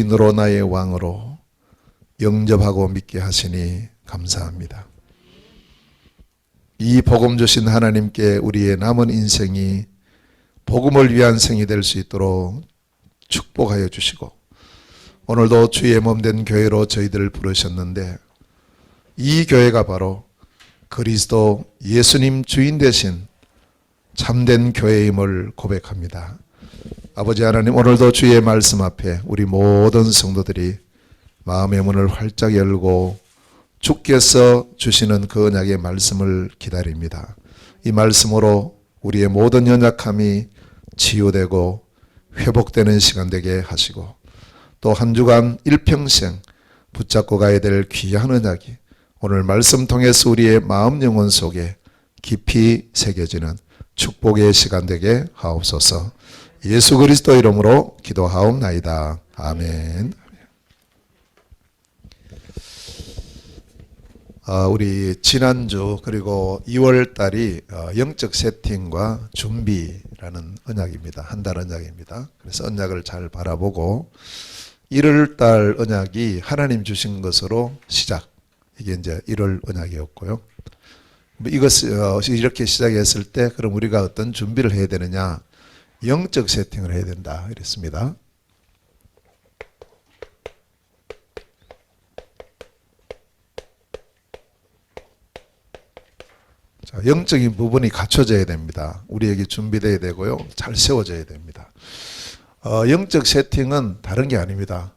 주인으로 나의 왕으로 영접하고 믿게 하시니 감사합니다. 이 복음 주신 하나님께 우리의 남은 인생이 복음을 위한 생이 될 수 있도록 축복하여 주시고, 오늘도 주의 몸된 교회로 저희들을 부르셨는데 이 교회가 바로 그리스도 예수님 주인 되신 참된 교회임을 고백합니다. 아버지 하나님, 오늘도 주의 말씀 앞에 우리 모든 성도들이 마음의 문을 활짝 열고 주께서 주시는 그 언약의 말씀을 기다립니다. 이 말씀으로 우리의 모든 연약함이 치유되고 회복되는 시간 되게 하시고, 또 한 주간 일평생 붙잡고 가야 될 귀한 언약이 오늘 말씀 통해서 우리의 마음 영혼 속에 깊이 새겨지는 축복의 시간 되게 하옵소서. 예수 그리스도 이름으로 기도하옵나이다. 아멘. 우리 지난주 그리고 2월 달이 영적 세팅과 준비라는 언약입니다. 한 달 언약입니다. 그래서 언약을 잘 바라보고 1월 달 언약이 하나님 주신 것으로 시작. 이게 이제 1월 언약이었고요. 이것을 이렇게 시작했을 때 그럼 우리가 어떤 준비를 해야 되느냐? 영적 세팅을 해야 된다 이랬습니다. 자, 영적인 부분이 갖춰져야 됩니다. 우리에게 준비되어야 되고요. 잘 세워져야 됩니다. 영적 세팅은 다른 게 아닙니다.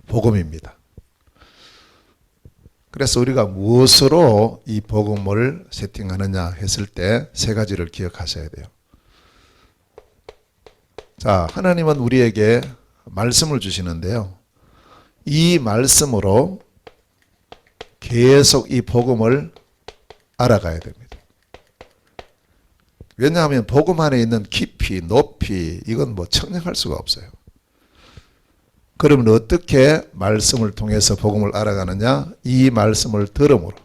복음입니다. 그래서 우리가 무엇으로 이 복음을 세팅하느냐 했을 때 세 가지를 기억하셔야 돼요. 자, 하나님은 우리에게 말씀을 주시는데요. 이 말씀으로 계속 이 복음을 알아가야 됩니다. 왜냐하면 복음 안에 있는 깊이, 높이 이건 뭐 측량할 수가 없어요. 그러면 어떻게 말씀을 통해서 복음을 알아가느냐? 이 말씀을 들음으로.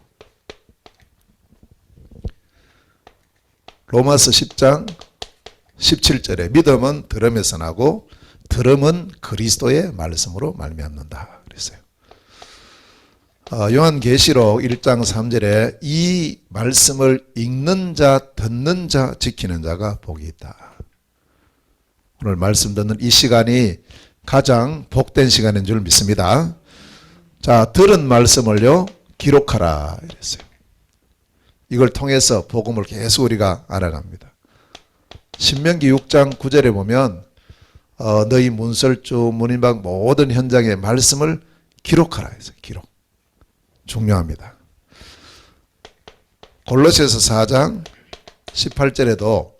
로마서 10장 17절에 믿음은 들음에서 나고 들음은 그리스도의 말씀으로 말미암는다 그랬어요. 요한계시록 1장 3절에 이 말씀을 읽는 자, 듣는 자, 지키는 자가 복이 있다. 오늘 말씀 듣는 이 시간이 가장 복된 시간인 줄 믿습니다. 자, 들은 말씀을요 기록하라 이랬어요. 이걸 통해서 복음을 계속 우리가 알아갑니다. 신명기 6장 9절에 보면 너희 문설주, 문인방 모든 현장의 말씀을 기록하라 했어요. 기록. 중요합니다. 골로새서 4장 18절에도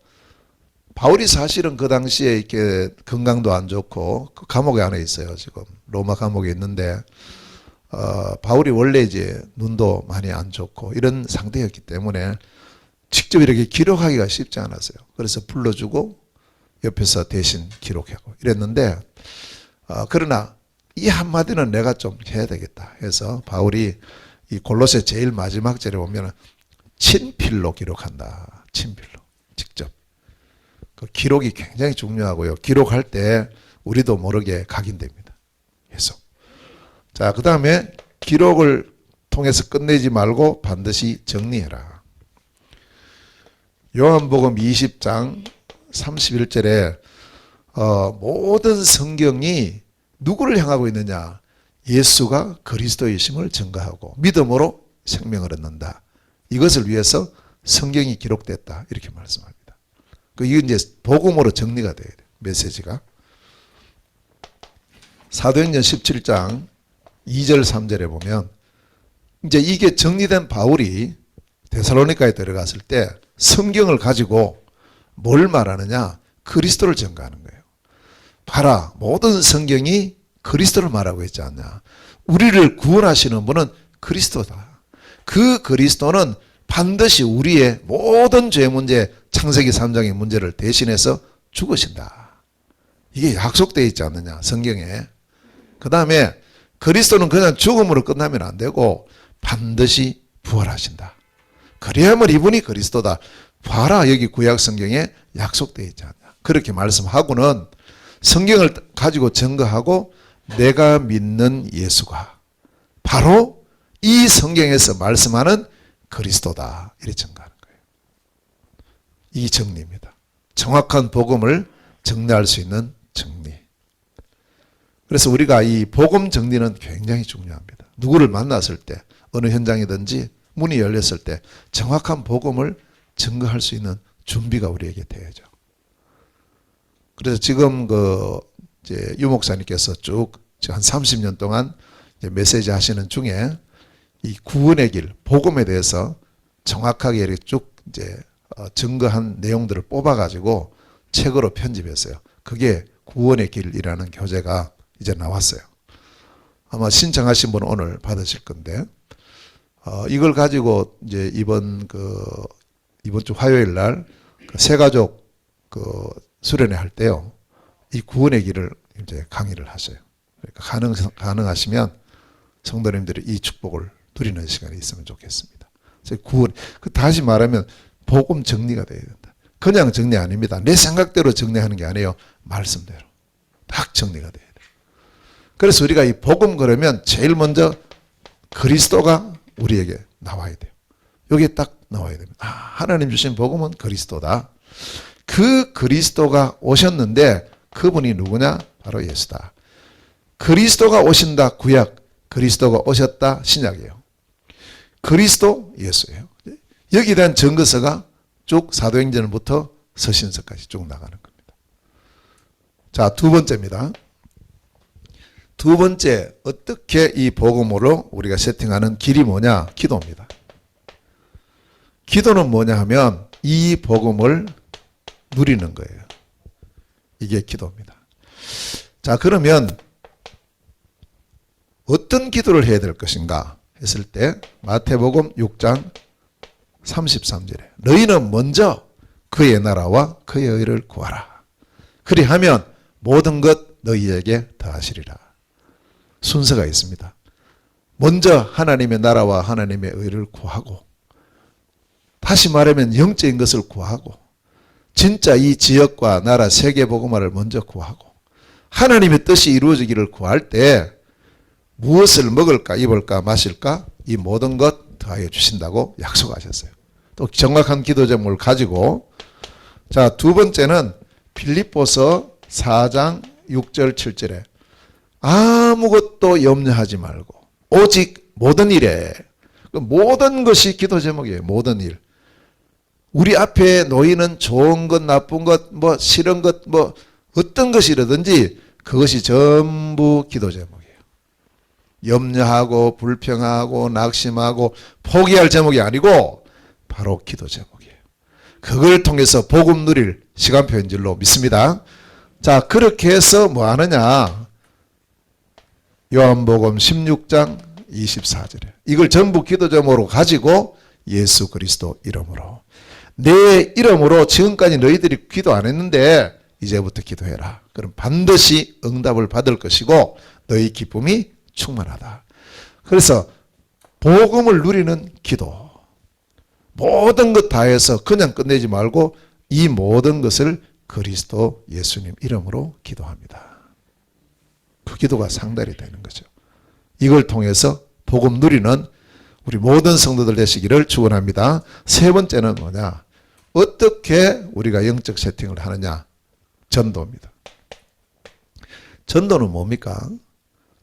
바울이 사실은 그 당시에 이렇게 건강도 안 좋고 그 감옥에 안에 있어요. 지금 로마 감옥에 있는데 바울이 원래 이제 눈도 많이 안 좋고 이런 상태였기 때문에 직접 이렇게 기록하기가 쉽지 않았어요. 그래서 불러주고 옆에서 대신 기록하고 이랬는데 그러나 이 한마디는 내가 좀 해야 되겠다 해서 바울이 이 골로새 제일 마지막 절에 보면 친필로 기록한다. 친필로 직접. 그 기록이 굉장히 중요하고요. 기록할 때 우리도 모르게 각인됩니다. 계속. 자, 그 다음에 기록을 통해서 끝내지 말고 반드시 정리해라. 요한복음 20장 31절에 모든 성경이 누구를 향하고 있느냐? 예수가 그리스도이심을 증거하고 믿음으로 생명을 얻는다. 이것을 위해서 성경이 기록됐다. 이렇게 말씀합니다. 이건 이제 복음으로 정리가 돼야 돼요. 메시지가. 사도행전 17장 2절 3절에 보면 이제 이게 정리된 바울이 데살로니가에 들어갔을 때 성경을 가지고 뭘 말하느냐? 그리스도를 증거하는 거예요. 봐라, 모든 성경이 그리스도를 말하고 있지 않냐. 우리를 구원하시는 분은 그리스도다. 그 그리스도는 반드시 우리의 모든 죄 문제, 창세기 3장의 문제를 대신해서 죽으신다. 이게 약속되어 있지 않느냐, 성경에. 그 다음에 그리스도는 그냥 죽음으로 끝나면 안 되고 반드시 부활하신다. 그래야만 이분이 그리스도다. 봐라, 여기 구약 성경에 약속되어 있지 않냐. 그렇게 말씀하고는 성경을 가지고 증거하고 내가 믿는 예수가 바로 이 성경에서 말씀하는 그리스도다. 이렇게 증거하는 거예요. 이 정리입니다. 정확한 복음을 정리할 수 있는 정리. 그래서 우리가 이 복음 정리는 굉장히 중요합니다. 누구를 만났을 때, 어느 현장이든지 문이 열렸을 때 정확한 복음을 증거할 수 있는 준비가 우리에게 되어야죠. 그래서 지금 이제 유 목사님께서 쭉 한 30년 동안 이제 메시지 하시는 중에 이 구원의 길, 복음에 대해서 정확하게 이렇게 쭉 이제 증거한 내용들을 뽑아가지고 책으로 편집했어요. 그게 구원의 길이라는 교재가 이제 나왔어요. 아마 신청하신 분은 오늘 받으실 건데, 이걸 가지고 이제 이번 주 화요일 날 새가족 수련회 할 때요, 이 구원의 길을 이제 강의를 하셔요. 그러니까 가능하시면 성도님들이 이 축복을 누리는 시간이 있으면 좋겠습니다. 그래서 구원, 다시 말하면 복음 정리가 돼야 된다. 그냥 정리 아닙니다. 내 생각대로 정리하는 게 아니에요. 말씀대로 딱 정리가 돼야 돼요. 그래서 우리가 이 복음 그러면 제일 먼저 그리스도가 우리에게 나와야 돼요. 여기에 딱 나와야 됩니다. 하나님 주신 복음은 그리스도다. 그 그리스도가 오셨는데 그분이 누구냐? 바로 예수다. 그리스도가 오신다. 구약. 그리스도가 오셨다. 신약이에요. 그리스도 예수예요. 여기에 대한 증거서가 쭉 사도행전부터 서신서까지 쭉 나가는 겁니다. 자, 두 번째입니다. 두 번째, 어떻게 이 복음으로 우리가 세팅하는 길이 뭐냐? 기도입니다. 기도는 뭐냐 하면 이 복음을 누리는 거예요. 이게 기도입니다. 자, 그러면 어떤 기도를 해야 될 것인가 했을 때 마태복음 6장 33절에 너희는 먼저 그의 나라와 그의 의를 구하라. 그리하면 모든 것 너희에게 더하시리라. 순서가 있습니다. 먼저 하나님의 나라와 하나님의 의를 구하고, 다시 말하면 영적인 것을 구하고, 진짜 이 지역과 나라 세계복음화를 먼저 구하고, 하나님의 뜻이 이루어지기를 구할 때 무엇을 먹을까 입을까 마실까 이 모든 것 더하여 주신다고 약속하셨어요. 또 정확한 기도 제목을 가지고, 자, 두 번째는 빌립보서 4장 6절 7절에 아무것도 염려하지 말고 오직 모든 일에, 모든 것이 기도 제목이에요. 모든 일. 우리 앞에 놓이는 좋은 것, 나쁜 것, 뭐 싫은 것, 뭐 어떤 것이라든지 그것이 전부 기도 제목이에요. 염려하고 불평하고 낙심하고 포기할 제목이 아니고 바로 기도 제목이에요. 그걸 통해서 복음 누릴 시간표인 줄로 믿습니다. 자, 그렇게 해서 뭐 하느냐? 요한복음 16장 24절에 이걸 전부 기도 제목으로 가지고 예수 그리스도 이름으로, 내 이름으로 지금까지 너희들이 기도 안 했는데 이제부터 기도해라. 그럼 반드시 응답을 받을 것이고 너희 기쁨이 충만하다. 그래서 복음을 누리는 기도, 모든 것 다해서 그냥 끝내지 말고 이 모든 것을 그리스도 예수님 이름으로 기도합니다. 그 기도가 상달이 되는 거죠. 이걸 통해서 복음 누리는 우리 모든 성도들 되시기를 축원합니다. 세 번째는 뭐냐? 어떻게 우리가 영적 세팅을 하느냐? 전도입니다. 전도는 뭡니까?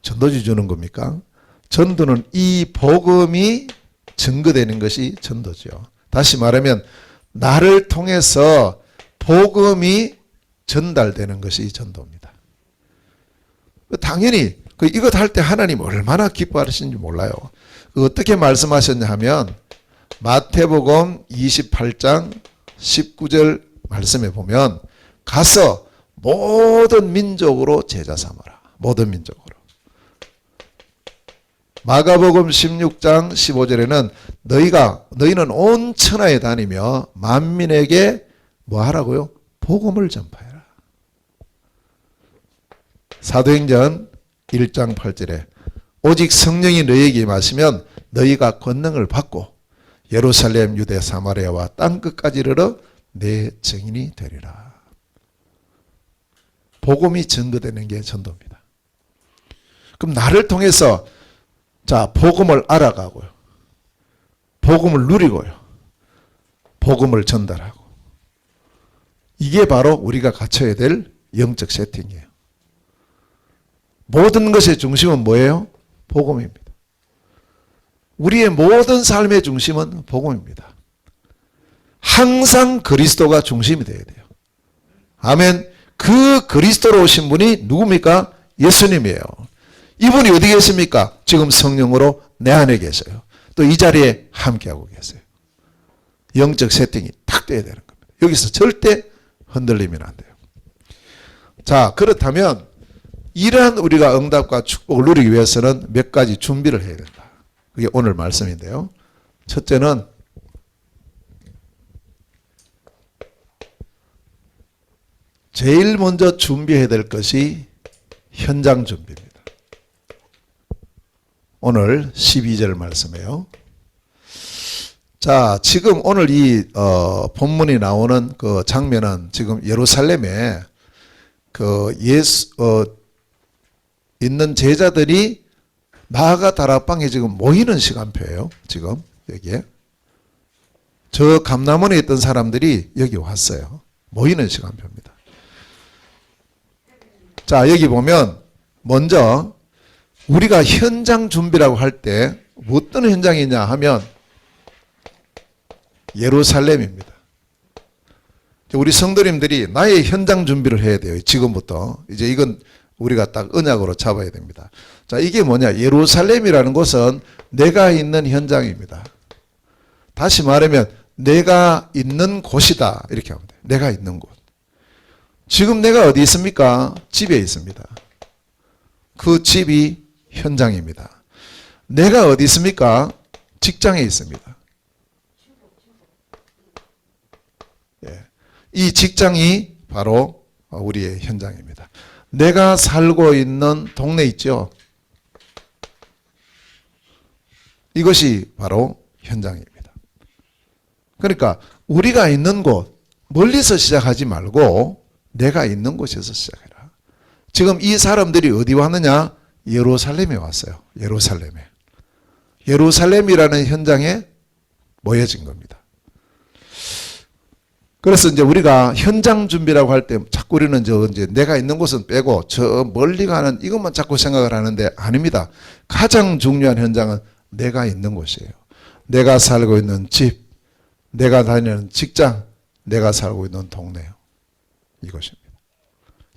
전도지 주는 겁니까? 전도는 이 복음이 증거되는 것이 전도죠. 다시 말하면 나를 통해서 복음이 전달되는 것이 전도입니다. 당연히 이것 할 때 하나님 얼마나 기뻐하시는지 몰라요. 어떻게 말씀하셨냐 하면 마태복음 28장 19절 말씀에 보면 가서 모든 민족으로 제자 삼아라. 모든 민족으로. 마가복음 16장 15절에는 너희는 온 천하에 다니며 만민에게 뭐 하라고요? 복음을 전파해라. 사도행전 1장 8절에 오직 성령이 너희에게 임하시면 너희가 권능을 받고 예루살렘, 유대, 사마리아와 땅끝까지 이르러 내 증인이 되리라. 복음이 증거되는 게 전도입니다. 그럼 나를 통해서 자, 복음을 알아가고요. 복음을 누리고요. 복음을 전달하고. 이게 바로 우리가 갖춰야 될 영적 세팅이에요. 모든 것의 중심은 뭐예요? 복음입니다. 우리의 모든 삶의 중심은 복음입니다. 항상 그리스도가 중심이 되어야 돼요. 아멘. 그 그리스도로 오신 분이 누굽니까? 예수님이에요. 이분이 어디 계십니까? 지금 성령으로 내 안에 계세요. 또 이 자리에 함께하고 계세요. 영적 세팅이 탁 돼야 되는 겁니다. 여기서 절대 흔들리면 안 돼요. 자, 그렇다면 이러한 우리가 응답과 축복을 누리기 위해서는 몇 가지 준비를 해야 된다. 그게 오늘 말씀인데요. 첫째는 제일 먼저 준비해야 될 것이 현장 준비입니다. 오늘 12절 말씀이에요. 자, 지금 오늘 이 본문이 나오는 그 장면은 지금 예루살렘에 그 있는 제자들이 마가 다락방에 지금 모이는 시간표예요. 지금 여기에 저 감람원에 있던 사람들이 여기 왔어요. 모이는 시간표입니다. 자, 여기 보면 먼저 우리가 현장 준비라고 할 때 어떤 현장이냐 하면 예루살렘입니다. 우리 성도님들이 나의 현장 준비를 해야 돼요. 지금부터. 이제 이건 우리가 딱 언약으로 잡아야 됩니다. 자, 이게 뭐냐? 예루살렘이라는 곳은 내가 있는 현장입니다. 다시 말하면 내가 있는 곳이다. 이렇게 하면 돼요. 내가 있는 곳. 지금 내가 어디 있습니까? 집에 있습니다. 그 집이 현장입니다. 내가 어디 있습니까? 직장에 있습니다. 예. 이 직장이 바로 우리의 현장입니다. 내가 살고 있는 동네 있죠? 이것이 바로 현장입니다. 그러니까 우리가 있는 곳, 멀리서 시작하지 말고 내가 있는 곳에서 시작해라. 지금 이 사람들이 어디 왔느냐? 예루살렘에 왔어요. 예루살렘에. 예루살렘이라는 현장에 모여진 겁니다. 그래서 이제 우리가 현장 준비라고 할 때 자꾸 우리는 이제 내가 있는 곳은 빼고 저 멀리 가는 이것만 자꾸 생각을 하는데 아닙니다. 가장 중요한 현장은 내가 있는 곳이에요. 내가 살고 있는 집, 내가 다니는 직장, 내가 살고 있는 동네요. 이것입니다.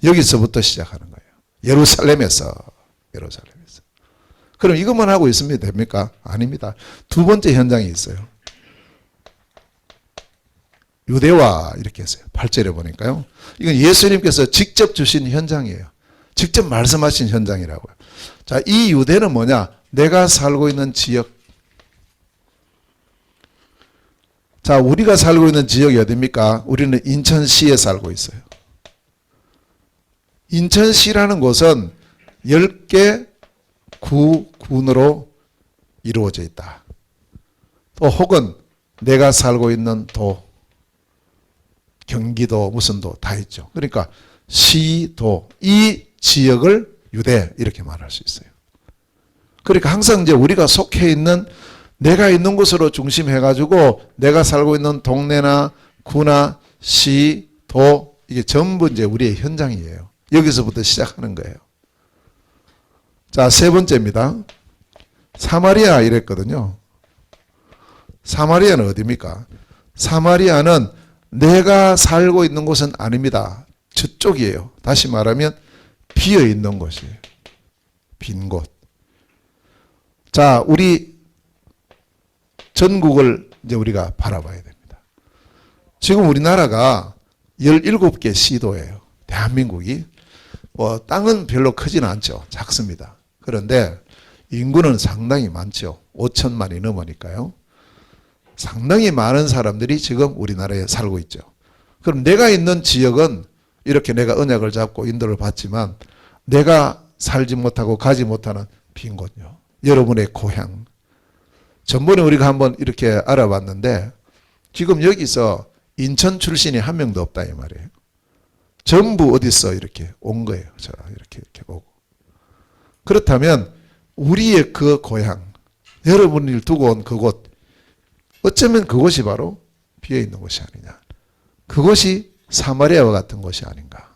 여기서부터 시작하는 거예요. 예루살렘에서. 그럼 이것만 하고 있으면 됩니까? 아닙니다. 두 번째 현장이 있어요. 유대와 이렇게 했어요. 8절에 보니까요. 이건 예수님께서 직접 주신 현장이에요. 직접 말씀하신 현장이라고요. 자, 이 유대는 뭐냐? 내가 살고 있는 지역. 자, 우리가 살고 있는 지역이 어디입니까? 우리는 인천시에 살고 있어요. 인천시라는 곳은 10개 군으로 이루어져 있다. 또 혹은 내가 살고 있는 도, 경기도 무슨 도 다 있죠. 그러니까 시도, 이 지역을 유대 이렇게 말할 수 있어요. 그러니까 항상 이제 우리가 속해 있는 내가 있는 곳으로 중심해가지고 내가 살고 있는 동네나 구나 시, 도 이게 전부 이제 우리의 현장이에요. 여기서부터 시작하는 거예요. 자, 세 번째입니다. 사마리아 이랬거든요. 사마리아는 어디입니까? 사마리아는 내가 살고 있는 곳은 아닙니다. 저쪽이에요. 다시 말하면 비어 있는 곳이에요. 빈 곳. 자, 우리 전국을 이제 우리가 바라봐야 됩니다. 지금 우리나라가 17개 시도예요. 대한민국이. 땅은 별로 크지는 않죠. 작습니다. 그런데 인구는 상당히 많죠. 5천만이 넘으니까요. 상당히 많은 사람들이 지금 우리나라에 살고 있죠. 그럼 내가 있는 지역은 이렇게 내가 언약을 잡고 인도를 받지만 내가 살지 못하고 가지 못하는 빈 곳요. 여러분의 고향. 전번에 우리가 한번 이렇게 알아봤는데 지금 여기서 인천 출신이 한 명도 없다 이 말이에요. 전부 어디서 이렇게 온 거예요. 자, 이렇게 오고. 그렇다면 우리의 그 고향, 여러분을 두고 온 그곳, 어쩌면 그곳이 바로 비어있는 곳이 아니냐. 그것이 사마리아와 같은 곳이 아닌가.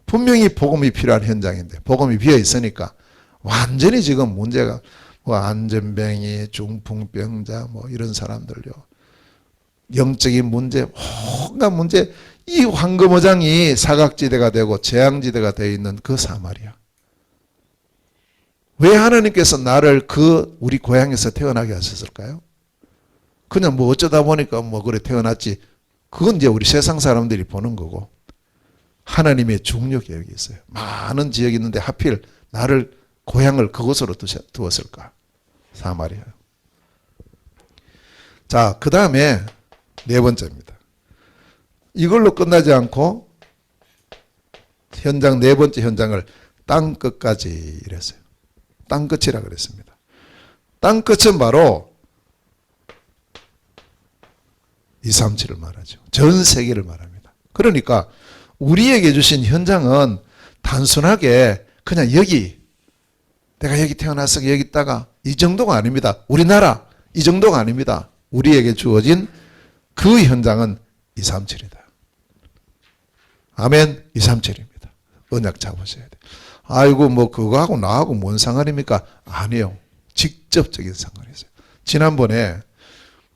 분명히 복음이 필요한 현장인데 복음이 비어있으니까 완전히 지금 문제가 뭐 안전병이, 중풍병자 뭐 이런 사람들요. 영적인 문제, 온갖 문제, 이 황금어장이 사각지대가 되고 재앙지대가 되어 있는 그 사마리아. 왜 하나님께서 나를 그 우리 고향에서 태어나게 하셨을까요? 그냥 뭐 어쩌다 보니까 뭐 그래 태어났지. 그건 이제 우리 세상 사람들이 보는 거고 하나님의 중요 계획이 있어요. 많은 지역이 있는데 하필 나를 고향을 그곳으로 두었을까? 사마리아. 자, 그 다음에 네 번째입니다. 이걸로 끝나지 않고 현장 네 번째 현장을 땅 끝까지 이랬어요. 땅 끝이라 그랬습니다. 땅 끝은 바로 237을 말하죠. 전 세계를 말합니다. 그러니까 우리에게 주신 현장은 단순하게 그냥 여기 내가 여기 태어나서 여기 있다가 이 정도가 아닙니다. 우리나라 이 정도가 아닙니다. 우리에게 주어진 그 현장은 237이다. 아멘. 237입니다. 언약 잡으셔야 돼요. 아이고 뭐 그거하고 나하고 뭔 상관입니까? 아니요. 직접적인 상관이 있어요. 지난번에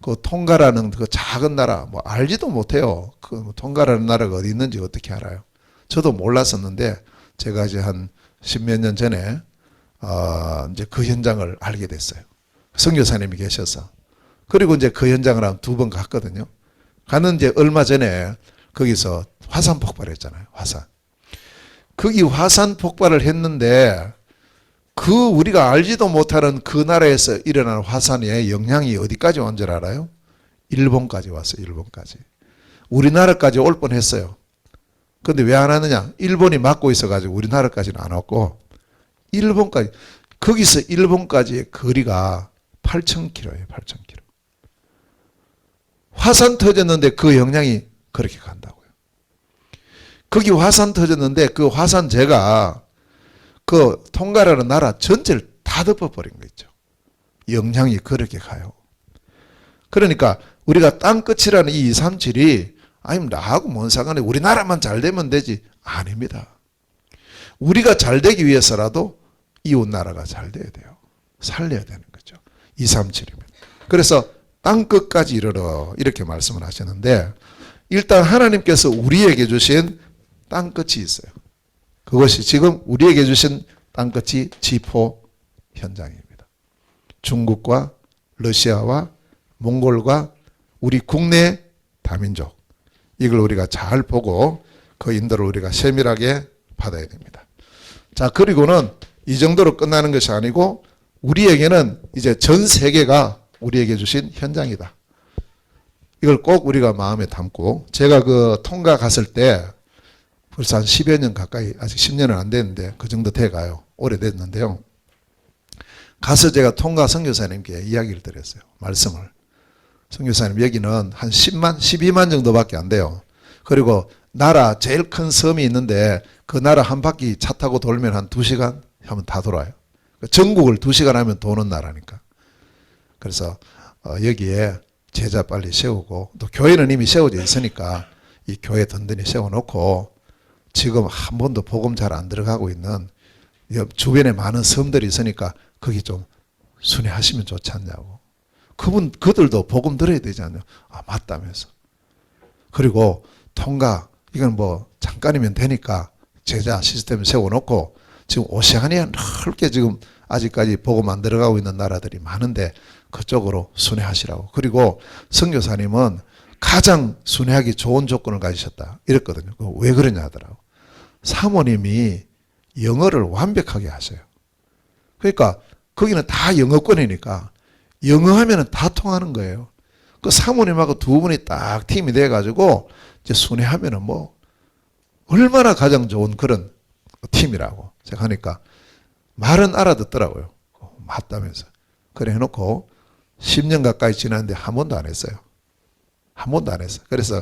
그 통가라는 그 작은 나라 뭐 알지도 못해요. 그 통가라는 나라가 어디 있는지 어떻게 알아요? 저도 몰랐었는데 제가 이제 한 십몇 년 전에 이제 그 현장을 알게 됐어요. 선교사님이 계셔서. 그리고 이제 그 현장을 한 두 번 갔거든요. 가는 이제 얼마 전에 거기서 화산 폭발했잖아요. 화산. 거기 화산 폭발을 했는데 그 우리가 알지도 못하는 그 나라에서 일어난 화산의 영향이 어디까지 온 줄 알아요? 일본까지 왔어요. 일본까지. 우리나라까지 올 뻔했어요. 근데 왜 안 왔느냐? 일본이 막고 있어가지고 우리나라까지는 안 왔고 일본까지. 거기서 일본까지의 거리가 8,000km예요. 8,000km. 화산 터졌는데 그 영향이 그렇게 간다고요. 거기 화산 터졌는데 그 화산재가 그 통가라는 나라 전체를 다 덮어버린 거 있죠. 영향이 그렇게 가요. 그러니까 우리가 땅끝이라는 이 237이 아니면 나하고 뭔 상관이 우리나라만 잘 되면 되지. 아닙니다. 우리가 잘 되기 위해서라도 이웃 나라가 잘 돼야 돼요. 살려야 되는 거죠. 237이면. 그래서 땅끝까지 이르러 이렇게 말씀을 하셨는데 일단 하나님께서 우리에게 주신 땅끝이 있어요. 그것이 지금 우리에게 주신 땅끝이 지포 현장입니다. 중국과 러시아와 몽골과 우리 국내 다민족 이걸 우리가 잘 보고 그 인도를 우리가 세밀하게 받아야 됩니다. 자, 그리고는 이 정도로 끝나는 것이 아니고 우리에게는 이제 전 세계가 우리에게 주신 현장이다. 이걸 꼭 우리가 마음에 담고 제가 그 통가 갔을 때 벌써 한 10여 년 가까이 아직 10년은 안 됐는데 그 정도 돼가요. 오래됐는데요. 가서 제가 통가 선교사님께 이야기를 드렸어요. 말씀을. 선교사님 여기는 한 10만 12만 정도밖에 안 돼요. 그리고 나라 제일 큰 섬이 있는데 그 나라 한 바퀴 차 타고 돌면 한 2시간 하면 다 돌아요. 전국을 2시간 하면 도는 나라니까. 그래서 여기에 제자 빨리 세우고 또 교회는 이미 세워져 있으니까 이 교회 든든히 세워놓고 지금 한 번도 복음 잘 안 들어가고 있는 주변에 많은 섬들이 있으니까 거기 좀 순회하시면 좋지 않냐고. 그들도 복음 들어야 되지 않냐. 아, 맞다면서. 그리고 통가 이건 뭐 잠깐이면 되니까 제자 시스템 세워놓고 지금 오세아니아 넓게 지금 아직까지 복음 안 들어가고 있는 나라들이 많은데 그쪽으로 순회하시라고. 그리고 선교사님은 가장 순회하기 좋은 조건을 가지셨다. 이랬거든요. 왜 그러냐 하더라고. 사모님이 영어를 완벽하게 하세요. 그러니까 거기는 다 영어권이니까 영어하면 다 통하는 거예요. 그 사모님하고 두 분이 딱 팀이 돼가지고 이제 순회하면은 뭐 얼마나 가장 좋은 그런 팀이라고 제가 하니까 말은 알아듣더라고요. 맞다면서. 그래 해놓고 10년 가까이 지났는데 한 번도 안 했어요. 한 번도 안 했어요. 그래서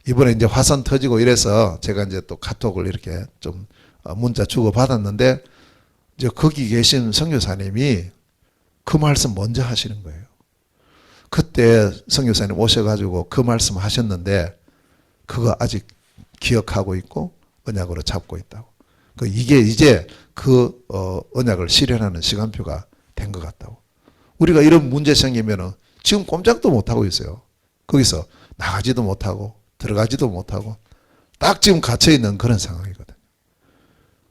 이번에 이제 화산 터지고 이래서 제가 이제 또 카톡을 이렇게 좀 문자 주고 받았는데 이제 거기 계신 선교사님이 그 말씀 먼저 하시는 거예요. 그때 선교사님 오셔가지고 그 말씀 하셨는데 그거 아직 기억하고 있고 언약으로 잡고 있다고. 이게 이제 그 언약을 실현하는 시간표가 된 것 같다고. 우리가 이런 문제 생기면은 지금 꼼짝도 못하고 있어요. 거기서 나가지도 못하고 들어가지도 못하고 딱 지금 갇혀있는 그런 상황이거든요.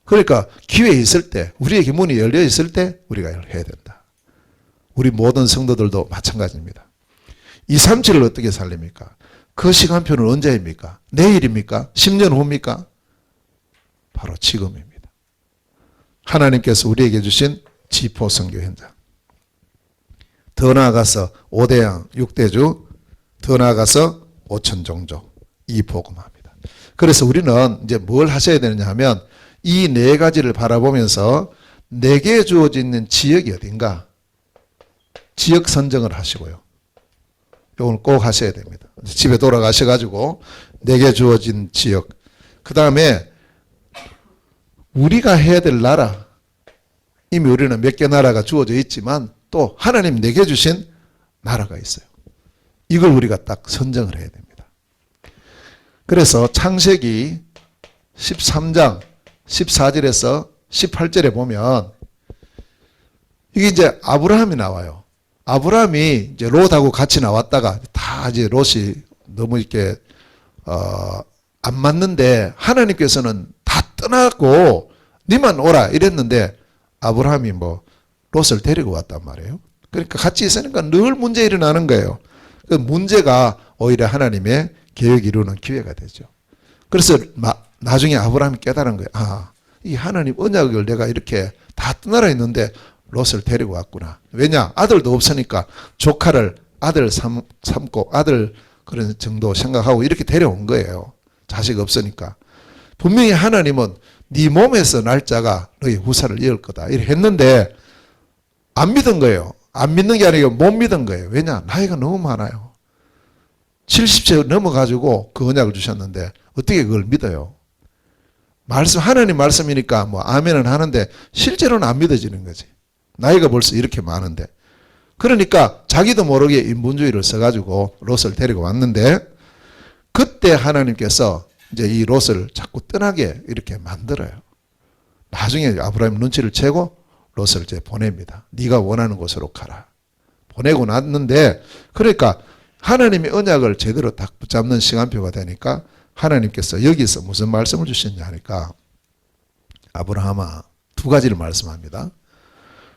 그러니까 기회 있을 때, 우리에게 문이 열려 있을 때 우리가 해야 된다. 우리 모든 성도들도 마찬가지입니다. 237을 어떻게 살립니까? 그 시간표는 언제입니까? 내일입니까? 10년 후입니까? 바로 지금입니다. 하나님께서 우리에게 주신 지포 선교 현장. 더 나아가서 5대양 6대주, 더 나아가서 5천 종족, 이 복음합니다. 그래서 우리는 이제 뭘 하셔야 되느냐 하면 이 네 가지를 바라보면서 내게 주어져 있는 지역이 어딘가 지역 선정을 하시고요. 이걸 꼭 하셔야 됩니다. 집에 돌아가셔가지고 내게 주어진 지역, 그 다음에 우리가 해야 될 나라, 이미 우리는 몇 개 나라가 주어져 있지만 또 하나님 내게 주신 나라가 있어요. 이걸 우리가 딱 선정을 해야 됩니다. 그래서 창세기 13장 14절에서 18절에 보면 이게 이제 아브라함이 나와요. 아브라함이 이제 롯하고 같이 나왔다가 다 이제 롯이 너무 이렇게 안 맞는데 하나님께서는 다 떠나고 니만 오라 이랬는데 아브라함이 뭐 롯을 데리고 왔단 말이에요. 그러니까 같이 있으니까 늘 문제 일어나는 거예요. 그 문제가 오히려 하나님의 계획 이루는 기회가 되죠. 그래서 나중에 아브라함이 깨달은 거예요. 아, 이 하나님 언약을 내가 이렇게 다 떠나라 했는데 롯을 데리고 왔구나. 왜냐? 아들도 없으니까 조카를 아들 삼고 아들 그런 정도 생각하고 이렇게 데려온 거예요. 자식 없으니까. 분명히 하나님은 네 몸에서 날짜가 너희 후사를 이을 거다. 이렇게 했는데 안 믿은 거예요. 안 믿는 게 아니고 못 믿은 거예요. 왜냐? 나이가 너무 많아요. 70세 넘어가지고 그 언약을 주셨는데 어떻게 그걸 믿어요? 하나님 말씀이니까 뭐 아멘은 하는데 실제로는 안 믿어지는 거지. 나이가 벌써 이렇게 많은데. 그러니까 자기도 모르게 인본주의를 써가지고 롯을 데리고 왔는데 그때 하나님께서 이제 이 롯을 자꾸 떠나게 이렇게 만들어요. 나중에 아브라함 눈치를 채고 롯을 이제 보냅니다. 네가 원하는 곳으로 가라. 보내고 났는데 그러니까 하나님의 언약을 제대로 딱 붙잡는 시간표가 되니까 하나님께서 여기서 무슨 말씀을 주셨냐 하니까 아브라함아 두 가지를 말씀합니다.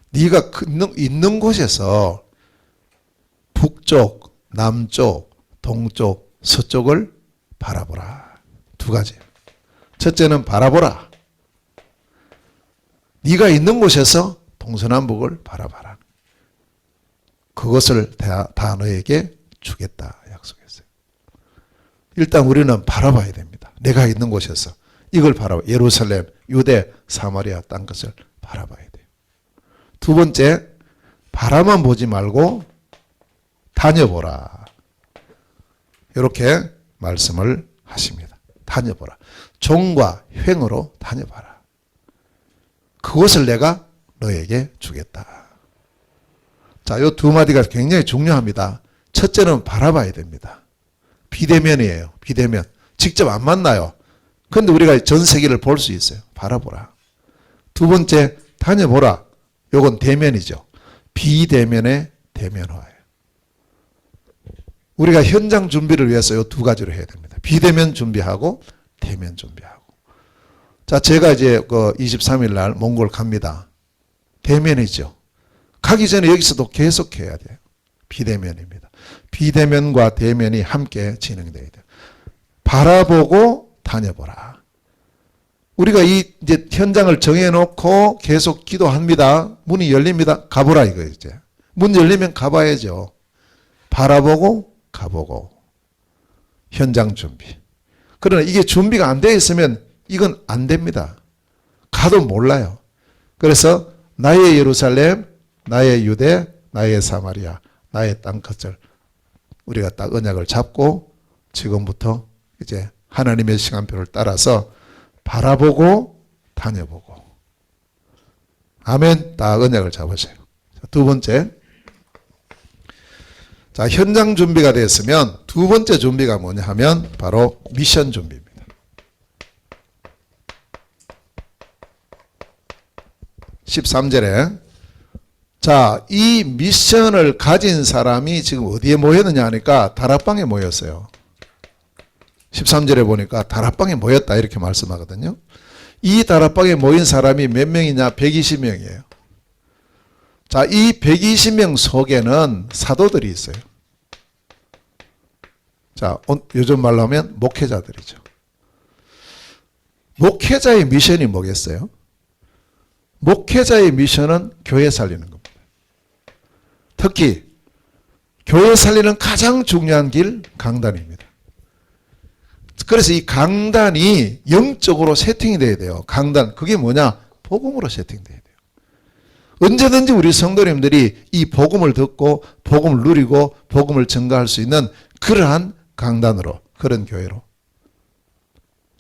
네가 있는 곳에서 북쪽, 남쪽, 동쪽, 서쪽을 바라보라. 두 가지. 첫째는 바라보라. 네가 있는 곳에서 동서남북을 바라봐라. 그것을 다 너에게 주겠다 약속했어요. 일단 우리는 바라봐야 됩니다. 내가 있는 곳에서 이걸 바라봐. 예루살렘, 유대, 사마리아 땅끝을 바라봐야 돼요. 두 번째, 바라만 보지 말고 다녀보라. 이렇게 말씀을 하십니다. 다녀보라. 종과 횡으로 다녀봐라. 그것을 내가 너에게 주겠다. 자, 이 두 마디가 굉장히 중요합니다. 첫째는 바라봐야 됩니다. 비대면이에요. 비대면. 직접 안 만나요. 그런데 우리가 전 세계를 볼 수 있어요. 바라보라. 두 번째, 다녀보라. 요건 대면이죠. 비대면의 대면화예요. 우리가 현장 준비를 위해서 이 두 가지로 해야 됩니다. 비대면 준비하고 대면 준비하고. 자, 제가 이제 그 23일 날 몽골 갑니다. 대면이죠. 가기 전에 여기서도 계속 해야 돼요. 비대면입니다. 비대면과 대면이 함께 진행돼야 돼요. 바라보고 다녀보라. 우리가 이제 현장을 정해놓고 계속 기도합니다. 문이 열립니다. 가보라 이거 이제. 문 열리면 가봐야죠. 바라보고 가보고. 현장 준비. 그러나 이게 준비가 안 되어 있으면 이건 안 됩니다. 가도 몰라요. 그래서 나의 예루살렘, 나의 유대, 나의 사마리아, 나의 땅끝을 우리가 딱 언약을 잡고 지금부터 이제 하나님의 시간표를 따라서 바라보고 다녀보고. 아멘. 다 언약을 잡으세요. 두 번째. 자, 현장 준비가 됐으면 두 번째 준비가 뭐냐 하면 바로 미션 준비입니다. 13절에 자, 이 미션을 가진 사람이 지금 어디에 모였느냐 하니까 다락방에 모였어요. 13절에 보니까 다락방에 모였다 이렇게 말씀하거든요. 이 다락방에 모인 사람이 몇 명이냐? 120명이에요. 자, 이 120명 속에는 사도들이 있어요. 자, 요즘 말로 하면 목회자들이죠. 목회자의 미션이 뭐겠어요? 목회자의 미션은 교회 살리는 겁니다. 특히 교회 살리는 가장 중요한 길 강단입니다. 그래서 이 강단이 영적으로 세팅이 돼야 돼요. 강단 그게 뭐냐? 복음으로 세팅돼야 돼요. 언제든지 우리 성도님들이 이 복음을 듣고 복음을 누리고 복음을 증거할 수 있는 그러한 강단으로, 그런 교회로.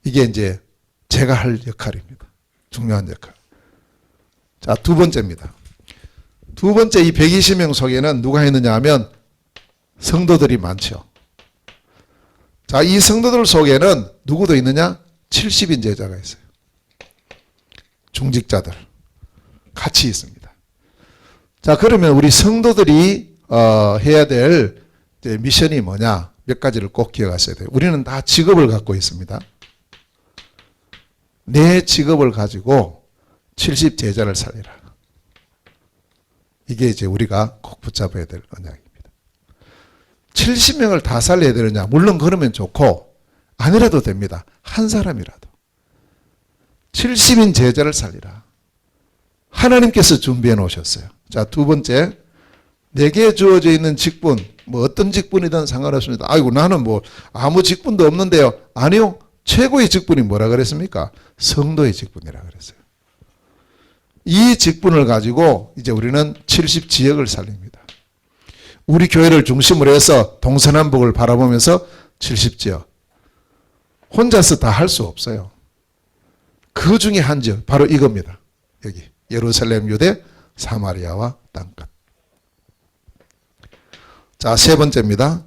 이게 이제 제가 할 역할입니다. 중요한 역할. 자, 두 번째입니다. 두 번째 이 120명 속에는 누가 있느냐 하면 성도들이 많죠. 자, 이 성도들 속에는 누구도 있느냐? 70인 제자가 있어요. 중직자들 같이 있습니다. 자, 그러면 우리 성도들이 해야 될 미션이 뭐냐? 몇 가지를 꼭 기억하셔야 돼요. 우리는 다 직업을 갖고 있습니다. 내 직업을 가지고 70 제자를 살리라. 이게 이제 우리가 꼭 붙잡아야 될 언약입니다. 70명을 다 살려야 되느냐? 물론 그러면 좋고 아니라도 됩니다. 한 사람이라도. 70인 제자를 살리라. 하나님께서 준비해 놓으셨어요. 자, 두 번째. 내게 주어져 있는 직분, 뭐 어떤 직분이든 상관없습니다. 아이고, 나는 뭐 아무 직분도 없는데요. 아니요. 최고의 직분이 뭐라 그랬습니까? 성도의 직분이라 그랬어요. 이 직분을 가지고 이제 우리는 70 지역을 살립니다. 우리 교회를 중심으로 해서 동서남북을 바라보면서 70 지역. 혼자서 다 할 수 없어요. 그 중에 한 지역, 바로 이겁니다. 여기 예루살렘, 유대, 사마리아와 땅끝. 자, 세 번째입니다.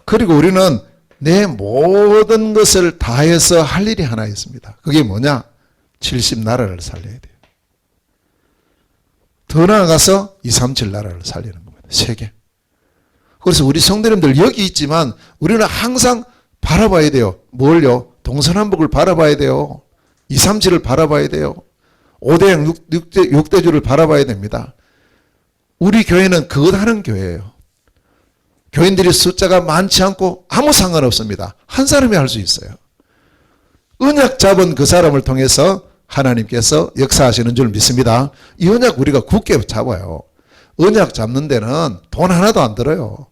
그리고 우리는 내 모든 것을 다해서 할 일이 하나 있습니다. 그게 뭐냐? 70 나라를 살려야 돼요. 더 나아가서 237 나라를 살리는 겁니다. 세계. 그래서 우리 성도님들 여기 있지만 우리는 항상 바라봐야 돼요. 뭘요? 동서남북을 바라봐야 돼요. 237을 바라봐야 돼요. 5대양 6대주를 바라봐야 됩니다. 우리 교회는 그것 하는 교회예요. 교인들이 숫자가 많지 않고 아무 상관없습니다. 한 사람이 할 수 있어요. 언약 잡은 그 사람을 통해서 하나님께서 역사하시는 줄 믿습니다. 이 언약 우리가 굳게 잡아요. 언약 잡는 데는 돈 하나도 안 들어요.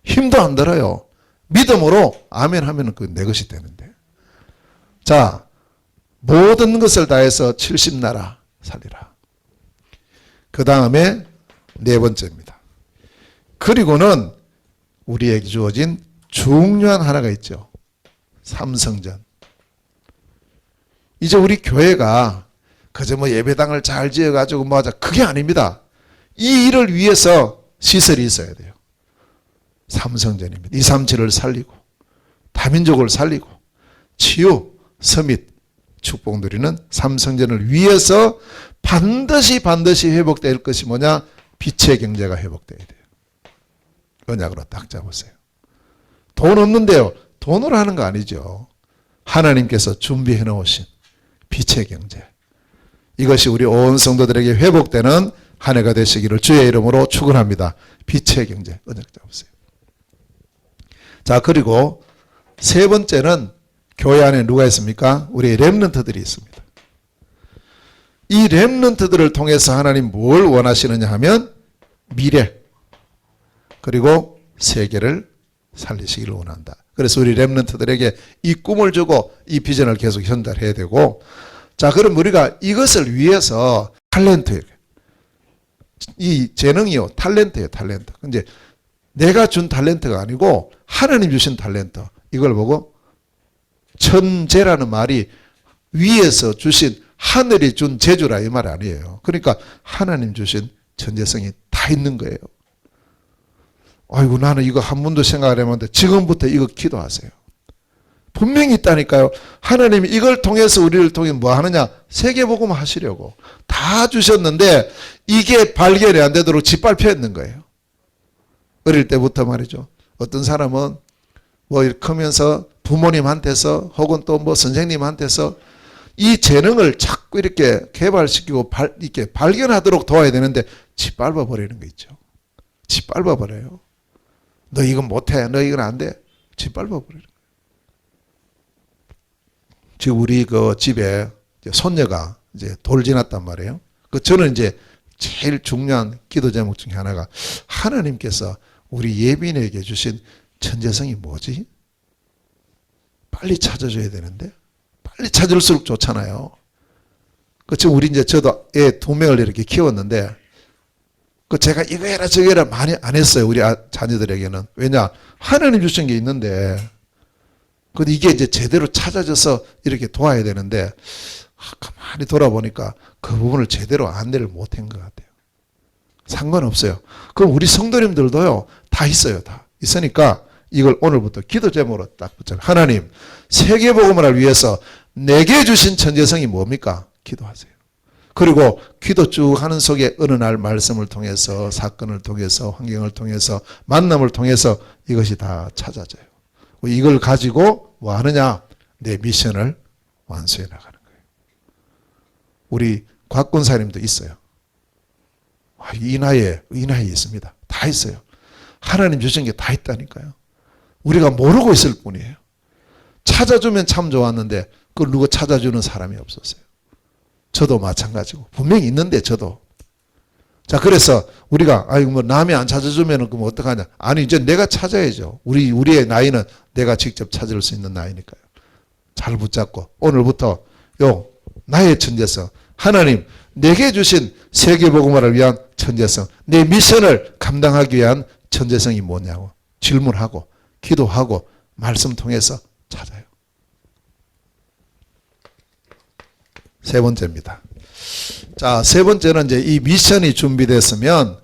힘도 안 들어요. 믿음으로 아멘 하면 그 내 것이 되는데. 자, 모든 것을 다해서 70나라 살리라. 그 다음에 네 번째입니다. 그리고는 우리에게 주어진 중요한 하나가 있죠. 삼성전. 이제 우리 교회가 그저 뭐 예배당을 잘 지어가지고 뭐 하자. 그게 아닙니다. 이 일을 위해서 시설이 있어야 돼요. 삼성전입니다. 237을 살리고 다민족을 살리고 치유, 서밋, 축복 누리는 삼성전을 위해서 반드시 회복될 것이 뭐냐? 빛의 경제가 회복돼야 돼요. 언약으로 딱 잡으세요. 돈 없는데요. 돈으로 하는 거 아니죠. 하나님께서 준비해 놓으신 빛의 경제. 이것이 우리 온 성도들에게 회복되는 한 해가 되시기를 주의 이름으로 축원합니다. 빛의 경제. 언약 잡으세요. 자, 그리고 세 번째는 교회 안에 누가 있습니까? 우리 렘넌트들이 있습니다. 이 렘넌트들을 통해서 하나님 뭘 원하시느냐 하면 미래 그리고 세계를 살리시기를 원한다. 그래서 우리 렘넌트들에게 이 꿈을 주고 이 비전을 계속 전달해야 되고, 자, 그럼 우리가 이것을 위해서 탤런트, 이 재능이요, 탤런트예요, 탤런트. 근데 내가 준 탤런트가 아니고 하나님 주신 탤런트. 이걸 보고 천재라는 말이 위에서 주신 하늘이 준 재주라 이 말 아니에요. 그러니까 하나님 주신 천재성이 다 있는 거예요. 아이고 나는 이거 한 번도 생각 안 해봤는데 지금부터 이거 기도하세요. 분명히 있다니까요. 하나님이 이걸 통해서 우리를 통해 뭐 하느냐? 세계복음 하시려고 다 주셨는데 이게 발견이 안 되도록 짓밟혀 있는 거예요. 어릴 때부터 말이죠. 어떤 사람은 뭐 이렇게 크면서 부모님한테서 혹은 또 뭐 선생님한테서 이 재능을 자꾸 이렇게 개발시키고 이렇게 발견하도록 도와야 되는데 짓밟아 버리는 거 있죠. 짓밟아 버려요. 너 이건 못해. 너 이건 안 돼. 짓밟아 버리는 거예요. 지금 우리 그 집에 손녀가 이제 돌 지났단 말이에요. 그 저는 이제 제일 중요한 기도 제목 중에 하나가 하나님께서 우리 예빈에게 주신 천재성이 뭐지? 빨리 찾아줘야 되는데 빨리 찾을수록 좋잖아요. 그 지금 우리 이제 저도 애 2명을 이렇게 키웠는데 그 제가 이거 해라 저거 해라 많이 안 했어요. 우리 자녀들에게는. 왜냐? 하나님 주신 게 있는데 근데 이게 이제 제대로 찾아져서 이렇게 도와야 되는데 가만히 돌아보니까 그 부분을 제대로 안내를 못한 것 같아요. 상관없어요. 그럼 우리 성도님들도요. 다 있어요. 다 있으니까 이걸 오늘부터 기도 제목으로 딱 붙잡아요. 하나님 세계복음을 위해서 내게 주신 천재성이 뭡니까? 기도하세요. 그리고 기도 쭉 하는 속에 어느 날 말씀을 통해서 사건을 통해서 환경을 통해서 만남을 통해서 이것이 다 찾아져요. 이걸 가지고 뭐 하느냐? 내 미션을 완수해 나가는 거예요. 우리 곽군사님도 있어요. 이 나이에 있습니다. 다 있어요. 하나님 주신 게 다 있다니까요. 우리가 모르고 있을 뿐이에요. 찾아주면 참 좋았는데 그걸 누가 찾아주는 사람이 없었어요. 저도 마찬가지고 분명히 있는데 저도. 자 그래서 우리가 아이고 뭐 남이 안 찾아주면 그럼 어떡하냐? 아니 이제 내가 찾아야죠. 우리의 나이는 내가 직접 찾을 수 있는 나이니까요. 잘 붙잡고 오늘부터 나의 천재성 하나님 내게 주신 세계복음화를 위한 천재성 내 미션을 감당하기 위한 천재성이 뭐냐고 질문하고 기도하고 말씀 통해서 찾아요. 세 번째입니다. 자, 세 번째는 이제 이 미션이 준비됐으면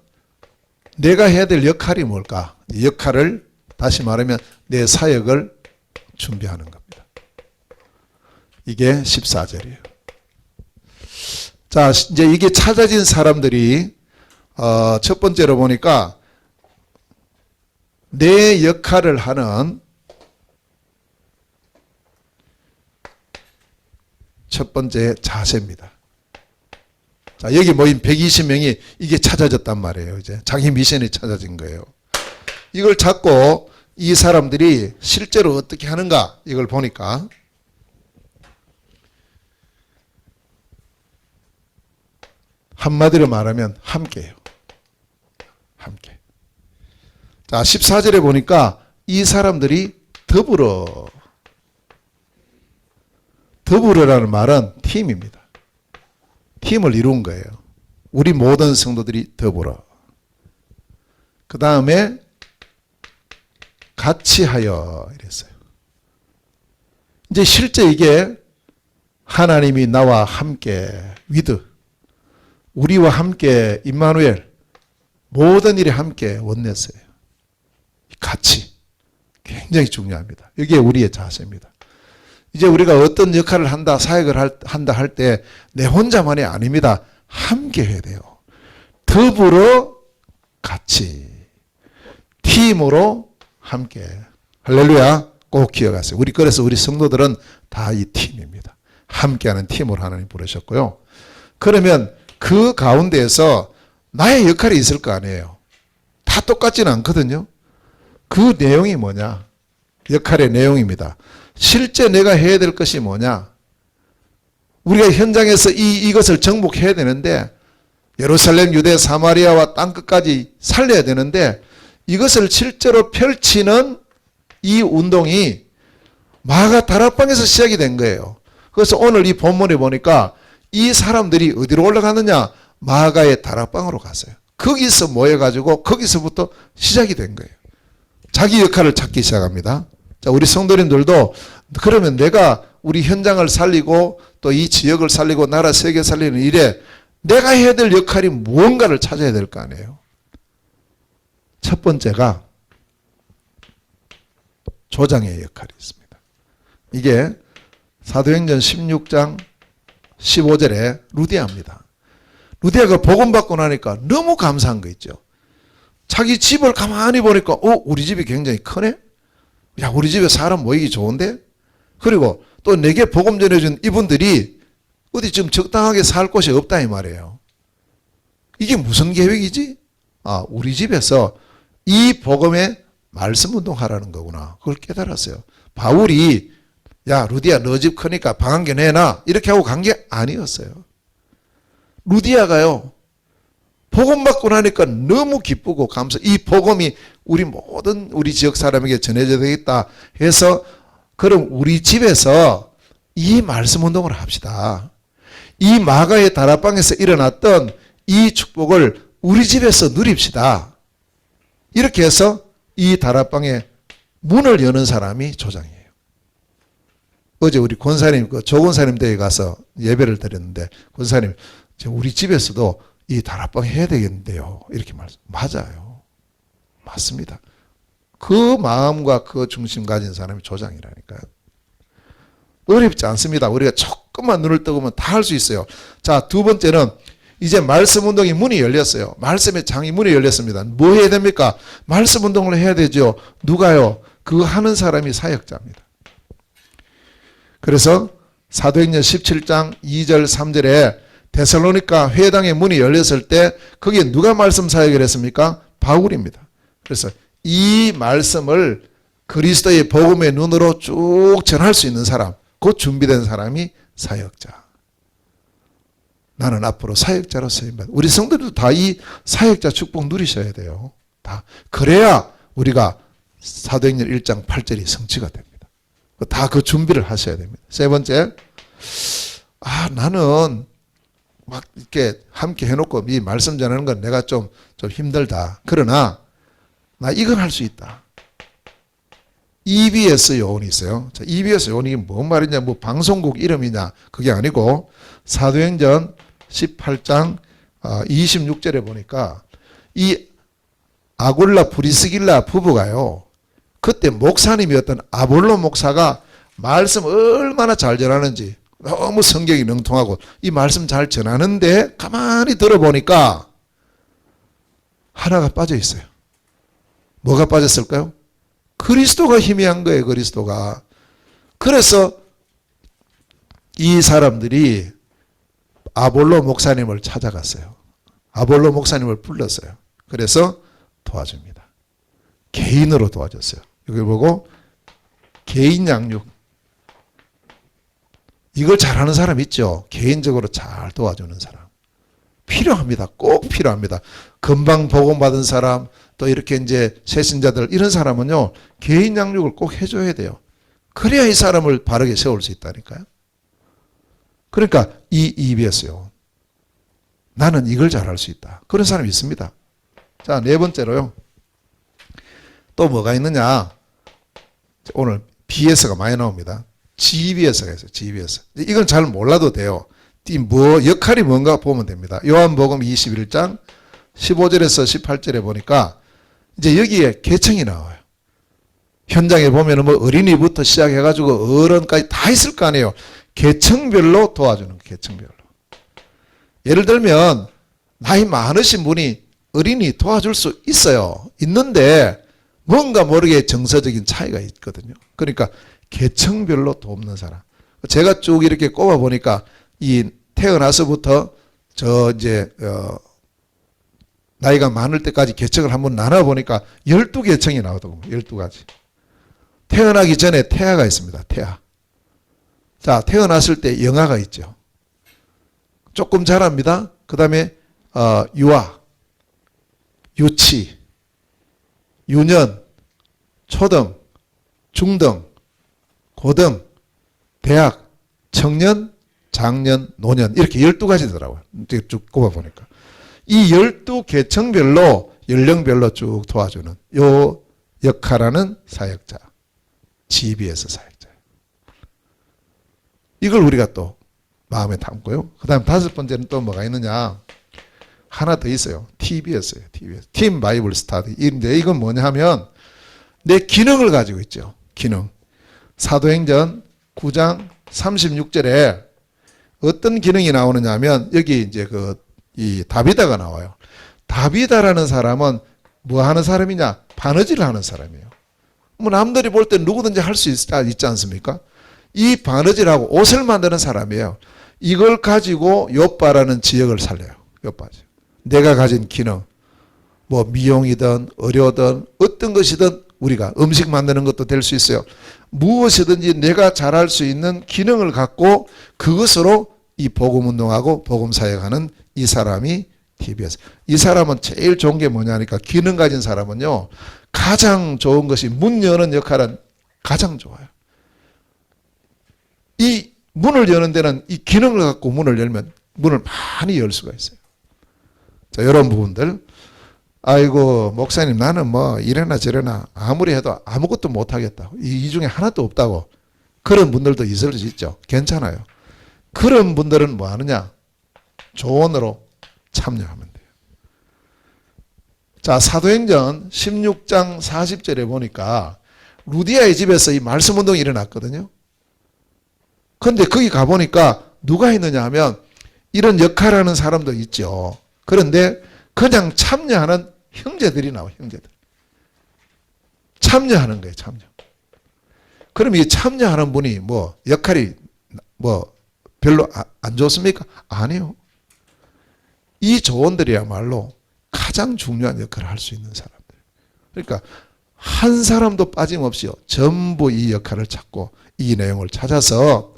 내가 해야 될 역할이 뭘까? 역할을 다시 말하면 내 사역을 준비하는 겁니다. 이게 14절이에요. 자, 이제 이게 찾아진 사람들이 첫 번째로 보니까 내 역할을 하는 첫 번째 자세입니다. 자, 여기 모인 120명이 이게 찾아졌단 말이에요. 이제 자기 미션이 찾아진 거예요. 이걸 잡고 이 사람들이 실제로 어떻게 하는가 이걸 보니까 한마디로 말하면 함께해요. 함께. 자, 14절에 보니까 이 사람들이 더불어라는 말은 팀입니다. 팀을 이룬 거예요. 우리 모든 성도들이 더불어. 그 다음에 같이 하여 이랬어요. 이제 실제 이게 하나님이 나와 함께 위드 우리와 함께 임마누엘 모든 일에 함께 원냈어요. 같이 굉장히 중요합니다. 이게 우리의 자세입니다. 이제 우리가 어떤 역할을 한다, 사역을 한다 할 때 내 혼자만이 아닙니다. 함께 해야 돼요. 더불어 같이 팀으로 함께 할렐루야 꼭 기억하세요. 그래서 우리 성도들은 다 이 팀입니다. 함께하는 팀으로 하나님 부르셨고요. 그러면 그 가운데에서 나의 역할이 있을 거 아니에요. 다 똑같지는 않거든요. 그 내용이 뭐냐? 역할의 내용입니다. 실제 내가 해야 될 것이 뭐냐? 우리가 현장에서 이것을 정복해야 되는데 예루살렘, 유대, 사마리아와 땅끝까지 살려야 되는데 이것을 실제로 펼치는 이 운동이 마가 다락방에서 시작이 된 거예요. 그래서 오늘 이 본문에 보니까 이 사람들이 어디로 올라가느냐? 마가의 다락방으로 갔어요. 거기서 모여가지고 거기서부터 시작이 된 거예요. 자기 역할을 찾기 시작합니다. 자, 우리 성도님들도 그러면 내가 우리 현장을 살리고 또 이 지역을 살리고 나라 세계 살리는 일에 내가 해야 될 역할이 무언가를 찾아야 될 거 아니에요. 첫 번째가 조장의 역할이 있습니다. 이게 사도행전 16장 15절에 루디아입니다. 루디아가 복음 받고 나니까 너무 감사한 거 있죠. 자기 집을 가만히 보니까 우리 집이 굉장히 크네. 야, 우리 집에 사람 모이기 좋은데. 그리고 또 내게 복음 전해준 이분들이 어디 좀 적당하게 살 곳이 없다 이 말이에요. 이게 무슨 계획이지? 우리 집에서 이 복음에 말씀 운동하라는 거구나. 그걸 깨달았어요. 바울이 야, 루디아 너 집 크니까 방 한 개 내놔 이렇게 하고 간 게 아니었어요. 루디아가요, 복음 받고 나니까 너무 기쁘고 감사. 이 복음이 우리 지역 사람에게 전해져야 되겠다 해서 그럼 우리 집에서 이 말씀 운동을 합시다. 이 마가의 다락방에서 일어났던 이 축복을 우리 집에서 누립시다. 이렇게 해서 이 다락방에 문을 여는 사람이 조장이에요. 어제 우리 권사님, 조 권사님 댁에 가서 예배를 드렸는데 권사님, 우리 집에서도 이 다락방 해야 되겠는데요. 이렇게 말씀. 맞아요. 맞습니다. 그 마음과 그 중심 가진 사람이 조장이라니까요. 어렵지 않습니다. 우리가 조금만 눈을 뜨고면 다 할 수 있어요. 자, 두 번째는 이제 말씀 운동이 문이 열렸어요. 말씀의 장이 문이 열렸습니다. 뭐 해야 됩니까? 말씀 운동을 해야 되죠. 누가요? 그거 하는 사람이 사역자입니다. 그래서 사도행전 17장 2절 3절에 데살로니가 회당의 문이 열렸을 때 거기에 누가 말씀 사역을 했습니까? 바울입니다. 그래서 이 말씀을 그리스도의 복음의 눈으로 쭉 전할 수 있는 사람, 곧 준비된 사람이 사역자. 나는 앞으로 사역자로 쓰임받아. 우리 성도들도 다 이 사역자 축복 누리셔야 돼요. 다. 그래야 우리가 사도행전 1장 8절이 성취가 됩니다. 다 그 준비를 하셔야 됩니다. 세 번째, 나는 막 이렇게 함께 해놓고 이 말씀 전하는 건 내가 좀 힘들다. 그러나 나 이건 할 수 있다. EBS 요원이 있어요. 자, EBS 요원이 뭔 말이냐, 뭐 방송국 이름이냐, 그게 아니고 사도행전 18장 26절에 보니까 이 아굴라 브리스길라 부부가요, 그때 목사님이었던 아볼로 목사가 말씀 얼마나 잘 전하는지, 너무 성경이 능통하고 이 말씀 잘 전하는데 가만히 들어보니까 하나가 빠져 있어요. 뭐가 빠졌을까요? 그리스도가 희미한 거예요. 그리스도가. 그래서 이 사람들이 아볼로 목사님을 찾아갔어요. 아볼로 목사님을 불렀어요. 그래서 도와줍니다. 개인으로 도와줬어요. 여기 보고 개인 양육. 이걸 잘하는 사람 있죠. 개인적으로 잘 도와주는 사람. 필요합니다. 꼭 필요합니다. 금방 복음 받은 사람, 또 이렇게 이제 새신자들, 이런 사람은요, 개인 양육을 꼭 해줘야 돼요. 그래야 이 사람을 바르게 세울 수 있다니까요. 그러니까 이 EBS요. 나는 이걸 잘할 수 있다. 그런 사람이 있습니다. 자, 네 번째로요. 또 뭐가 있느냐. 오늘 BS가 많이 나옵니다. GBS가 있어요. GBS. 이건 잘 몰라도 돼요. 역할이 뭔가 보면 됩니다. 요한복음 21장 15절에서 18절에 보니까 이제 여기에 계층이 나와요. 현장에 보면은 뭐 어린이부터 시작해가지고 어른까지 다 있을 거 아니에요. 계층별로 도와주는, 계층별로. 예를 들면 나이 많으신 분이 어린이 도와줄 수 있어요. 있는데 뭔가 모르게 정서적인 차이가 있거든요. 그러니까 계층별로 돕는 사람. 제가 쭉 이렇게 꼽아 보니까 이 태어나서부터 나이가 많을 때까지 계층을 한번 나눠 보니까 12계층이 나오더군요. 12가지. 태어나기 전에 태아가 있습니다. 태아. 자, 태어났을 때 영아가 있죠. 조금 자랍니다. 그 다음에 유아, 유치, 유년, 초등, 중등, 고등, 대학, 청년, 장년, 노년, 이렇게 12가지더라고요. 쭉 꼽아보니까. 이 12계층별로 연령별로 쭉 도와주는 요 역할하는 사역자. GBS 사역자예요. 이걸 우리가 또 마음에 담고요. 그 다음 다섯 번째는 또 뭐가 있느냐. 하나 더 있어요. TBS예요. TBS. 팀 바이블 스타디. 이건 뭐냐 하면 내 기능을 가지고 있죠. 기능. 사도행전 9장 36절에 어떤 기능이 나오느냐 하면 여기 이제 이 다비다가 나와요. 다비다라는 사람은 뭐 하는 사람이냐? 바느질을 하는 사람이에요. 뭐 남들이 볼 때 누구든지 할 수 있지 않습니까? 이 바느질하고 옷을 만드는 사람이에요. 이걸 가지고 요빠라는 지역을 살려요. 요빠죠. 내가 가진 기능, 뭐 미용이든 의료든 어떤 것이든 우리가 음식 만드는 것도 될 수 있어요. 무엇이든지 내가 잘할 수 있는 기능을 갖고 그것으로 이 복음운동하고 복음사역하는 이 사람이 TBS. 이 사람은 제일 좋은 게 뭐냐니까 기능 가진 사람은요. 가장 좋은 것이 문 여는 역할은 가장 좋아요. 이 문을 여는 데는 이 기능을 갖고 문을 열면 문을 많이 열 수가 있어요. 자, 이런 부분들. 아이고 목사님 나는 뭐 이래나 저래나 아무리 해도 아무것도 못하겠다. 이 중에 하나도 없다고. 그런 분들도 있을 수 있죠. 괜찮아요. 그런 분들은 뭐 하느냐. 조언으로 참여하면 돼요. 자, 사도행전 16장 40절에 보니까 루디아의 집에서 이 말씀 운동이 일어났거든요. 그런데 거기 가보니까 누가 있느냐 하면 이런 역할하는 사람도 있죠. 그런데 그냥 참여하는 형제들이 나와요. 형제들. 참여하는 거예요. 참여. 그럼 이 참여하는 분이 뭐 역할이 뭐 별로 안 좋습니까? 아니요. 이 조언들이야말로 가장 중요한 역할을 할 수 있는 사람들. 그러니까 한 사람도 빠짐없이요. 전부 이 역할을 찾고 이 내용을 찾아서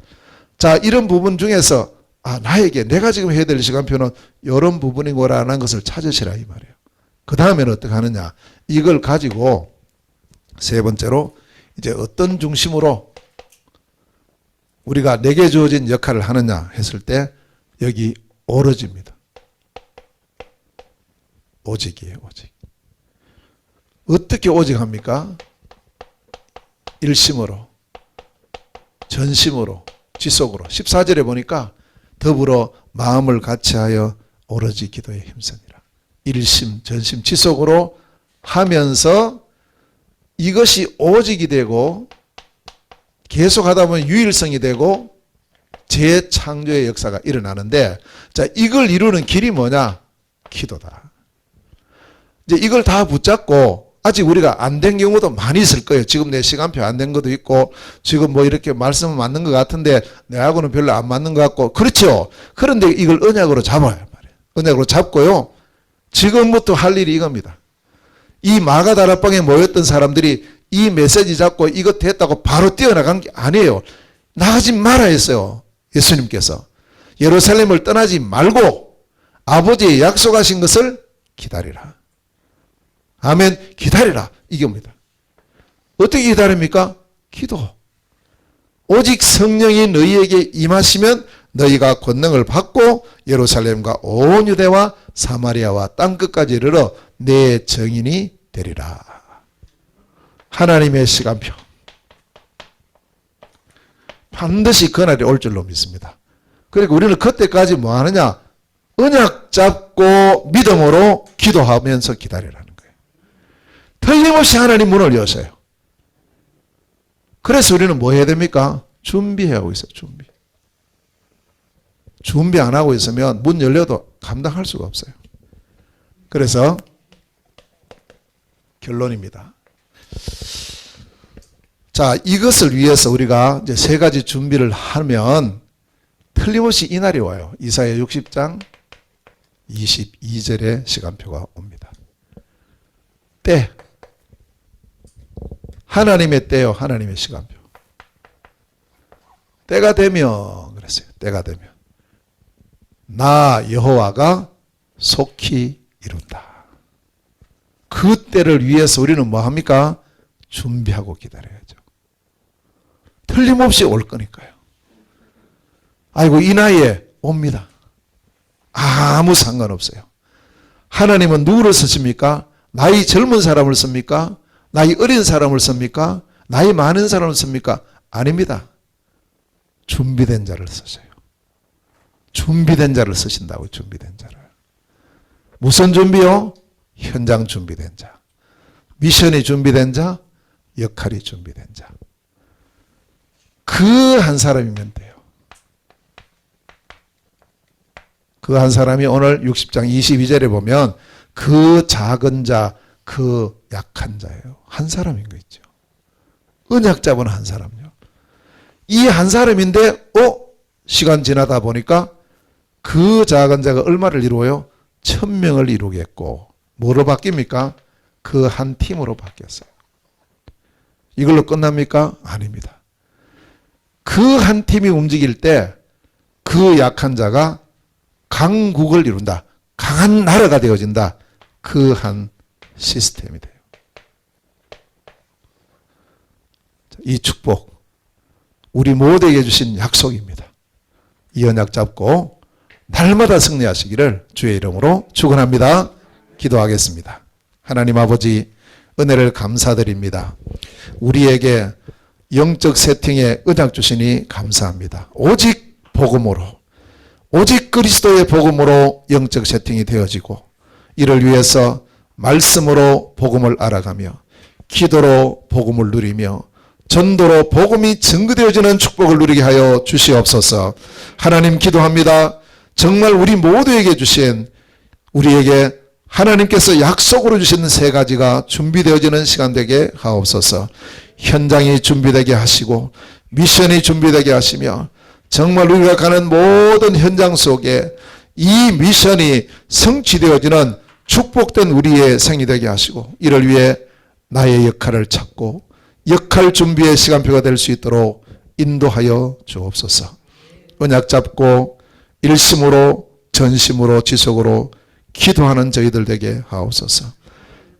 자, 이런 부분 중에서 나에게 내가 지금 해야 될 시간표는 이런 부분이고라는 것을 찾으시라 이 말이에요. 그 다음에는 어떻게 하느냐. 이걸 가지고 세 번째로 이제 어떤 중심으로 우리가 내게 주어진 역할을 하느냐 했을 때 여기 오로지입니다. 오직이에요. 오직. 어떻게 오직합니까? 일심으로 전심으로 지속으로 14절에 보니까 더불어 마음을 같이하여 오로지 기도에 힘쓰니라. 일심 전심 지속으로 하면서 이것이 오직이 되고 계속하다 보면 유일성이 되고 재창조의 역사가 일어나는데 자 이걸 이루는 길이 뭐냐? 기도다. 이제 이걸 다 붙잡고 아직 우리가 안 된 경우도 많이 있을 거예요. 지금 내 시간표 안 된 것도 있고 지금 뭐 이렇게 말씀은 맞는 것 같은데 내하고는 별로 안 맞는 것 같고 그렇죠. 그런데 이걸 언약으로 잡아야 말이에요. 언약으로 잡고요. 지금부터 할 일이 이겁니다. 이 마가다락방에 모였던 사람들이 이 메시지 잡고 이거 됐다고 바로 뛰어나간 게 아니에요. 나가지 말아 했어요. 예수님께서. 예루살렘을 떠나지 말고 아버지의 약속하신 것을 기다리라. 아멘. 기다리라. 이겁니다. 어떻게 기다립니까? 기도. 오직 성령이 너희에게 임하시면 너희가 권능을 받고 예루살렘과 온 유대와 사마리아와 땅끝까지 이르러 내 증인이 되리라. 하나님의 시간표. 반드시 그날이 올 줄로 믿습니다. 그리고 우리는 그때까지 뭐 하느냐? 언약 잡고 믿음으로 기도하면서 기다리라는 거예요. 틀림없이 하나님 문을 여세요. 그래서 우리는 뭐 해야 됩니까? 준비하고 있어요. 준비 안 하고 있으면 문 열려도 감당할 수가 없어요. 그래서 결론입니다. 자, 이것을 위해서 우리가 이제 세 가지 준비를 하면 틀림없이 이 날이 와요. 이사야 60장 22절의 시간표가 옵니다. 때. 하나님의 때요. 하나님의 시간표. 때가 되면 그랬어요. 때가 되면 나 여호와가 속히 이룬다. 그 때를 위해서 우리는 뭐 합니까? 준비하고 기다려야죠. 틀림없이 올 거니까요. 아이고 이 나이에 옵니다. 아무 상관없어요. 하나님은 누구를 쓰십니까? 나이 젊은 사람을 씁니까? 나이 어린 사람을 씁니까? 나이 많은 사람을 씁니까? 아닙니다. 준비된 자를 쓰세요. 준비된 자를 쓰신다고요. 준비된 자를. 무슨 준비요? 현장 준비된 자. 미션이 준비된 자, 역할이 준비된 자. 그 한 사람이면 돼요. 그 한 사람이 오늘 60장 22절에 보면 그 작은 자, 그 약한 자예요. 한 사람인 거 있죠. 언약 잡은 한 사람요. 이 한 사람인데 시간 지나다 보니까 그 작은 자가 얼마를 이루어요? 1000명을 이루겠고 뭐로 바뀝니까? 그 한 팀으로 바뀌었어요. 이걸로 끝납니까? 아닙니다. 그 한 팀이 움직일 때 그 약한 자가 강국을 이룬다. 강한 나라가 되어진다. 그 한 시스템이 돼요. 이 축복, 우리 모두에게 주신 약속입니다. 이 언약 잡고 날마다 승리하시기를 주의 이름으로 축원합니다. 기도하겠습니다. 하나님 아버지, 은혜를 감사드립니다. 우리에게 영적 세팅에 언약 주시니 감사합니다. 오직 복음으로, 오직 그리스도의 복음으로 영적 세팅이 되어지고, 이를 위해서 말씀으로 복음을 알아가며 기도로 복음을 누리며 전도로 복음이 증거되어지는 축복을 누리게 하여 주시옵소서. 하나님 기도합니다. 정말 우리 모두에게 주신, 우리에게 하나님께서 약속으로 주신 세 가지가 준비되어지는 시간 되게 하옵소서. 현장이 준비되게 하시고 미션이 준비되게 하시며 정말 우리가 가는 모든 현장 속에 이 미션이 성취되어지는 축복된 우리의 생이 되게 하시고, 이를 위해 나의 역할을 찾고 역할 준비의 시간표가 될 수 있도록 인도하여 주옵소서. 언약 잡고 일심으로 전심으로 지속으로 기도하는 저희들 되게 하옵소서.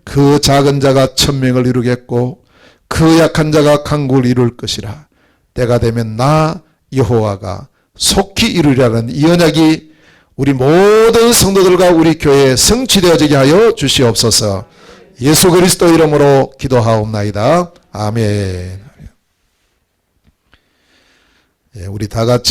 그 작은 자가 1000명을 이루겠고 그 약한 자가 강국을 이룰 것이라. 때가 되면 나 여호와가 속히 이루리라는 이 언약이 우리 모든 성도들과 우리 교회에 성취되어지게 하여 주시옵소서. 예수 그리스도 이름으로 기도하옵나이다. 아멘. 우리 다 같이